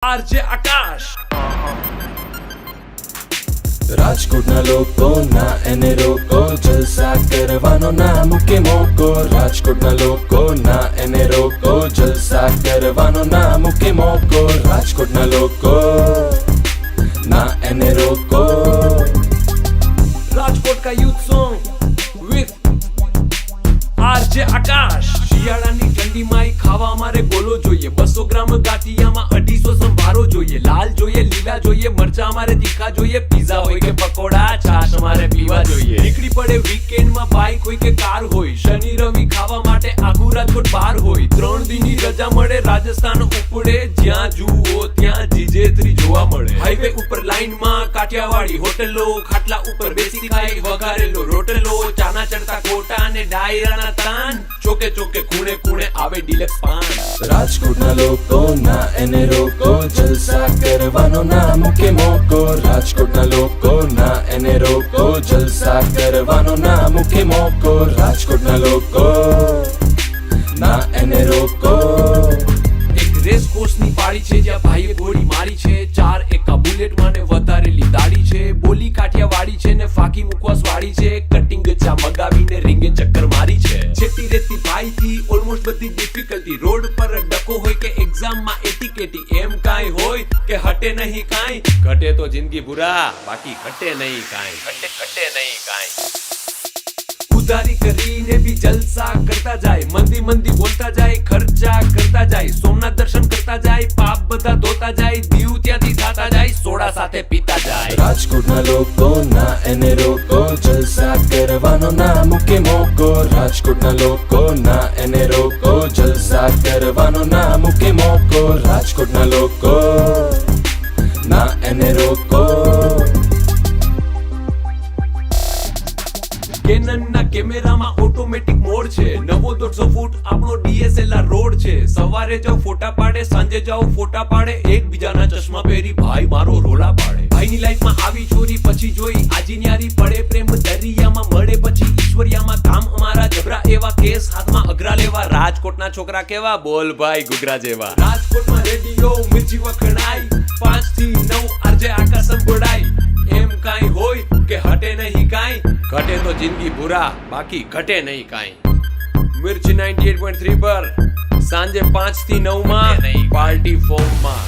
RJ આકાશ રાજકોટના લોકોના એને રોકો, જલસા કરવાનો ના મૂકે મોકો. રાજકોટના લોકોના એને રોકો, જલસા કરવાનો ના મૂકે મોકો. રાજકોટના લોકો ના એને રોકો. રાજકોટ કા યુથ સોંગ વિથ આરજે આકાશ. શિયાળાની ઠંડીમાં ખાવા મારે ગોલો જોઈએ, 200 ગ્રામ ગાંઠિયામાં 250 સંભારો જોઈએ. લાલ જોઈએ, લીલા જોઈએ, મરચા મારે તીખા જોઈએ, પીઝા હોય કે પકોડા, છાશ મારે પીવા જોઈએ. નીકળી પડે વીકેન્ડમાં બાઇક હોય કે કાર હોય, શનિ રવિ ખાવા માટે આખું રાજકોટ બહાર હોય. 3 દિનની રજા મળે, રાજસ્થાન ઉપડે, જ્યાં જુઓ ત્યાં જીજેત્રી જોવા મળે. હાઈવે ઉપર લાઈનમાં કાઠિયાવાડી હોટલો, ખાટલા ઉપર બેસી ખાય વઘારેલો રોટલો, ચાના ચડતા કોટા અને ડાયરાના તાન, ચોકે ચોકે ખૂણે ખૂણે આવે ડિલક્સ પાન. રાજકોટના લોકોના એને રોકો, જલસા કરવાનો ના મૂકે મોકો. રાજકોટના લોકોના એને રોકો, જલસા કરવાનો ના મૂકે મોકો. રાજકોટના લોકો ના એને રોકો. એક રેસ કોર્સની પાડી છે જ્યાં ભાઈએ ગોળી મારી છે, 4 એકા બુલેટમાં ને વધારેલી દાડી છે. બોલી કાઠિયાવાડી છે ને ફાકી મુકવાસ વાળી છે, કટિંગ ચા મગાવીને રીંગે ચક્કર મારી છે. છેટી રેતી ભાઈ થી ઓલમોસ્ટ બધી ડિફિકલ્ટી, રોડ પર ડકો હોય કે એક્ઝામમાં એટીકેટી, એમ કાંઈ હોય કે હટે નહીં કાંઈ. ઘટે તો જિંદગી બુરા, બાકી ઘટે નહીં કાંઈ. ઘટે નહીં કાંઈ. ઉધારી કરીને બી જલસા કરતા જાય, મંદી મંદી બોલતા જાય, ખર્ચા કરતા જાય. સોમનાથ દર્શન કરતા જાય, પાપ બધા ધોતા જાય, દીવ ત્યાંથી થાતા જાય, સોડા સાથે પીતા જાય. રાજકોટના લોકોના એને રોકો, જલસા કરવાનો ના મૂકે મોકો. રાજકોટના લોકોના એને રોકો, જલસા કરવાનો ના મૂકે મોકો. રાજકોટના લોકો ના એને રોકો. કેનનના કેમેરામાં ઓટોમેટિક મોડ છે, 900 ફૂટ આપણો ડીએસએલઆર રોડ છે. સવારે જાવ ફોટા પાડે, સાંજે જાવ ફોટા પાડે, એકબીજાના ચશ્મા પહેરી ભાઈ મારો રોલા પાડે. ભાઈની લાઈફમાં આવી ચોરી પછી જોઈ આજી ન્યારી પડે, પ્રેમ દરિયામાં મળે પછી ઈશ્વરિયામાં કામ અમારા જબરા એવા, કેસ હાથમાં અઘરા લેવા. રાજકોટના છોકરા કેવા, બોલ ભાઈ ગુગરા જેવા. રાજકોટમાં રેડિયો મિર્ચી વખણાય, 5 થી 9 આરજે આકાશ સંભળાય. એમ કાંઈ હોય કે હટે નહીં કાંઈ, ઘટે તો જિંદગી ભૂરા, બાકી ઘટે નહીં કાંઈ. મિર્ચ 98.3 પર સાંજે 5 થી 9 માં પાર્ટી ફોર્મમાં.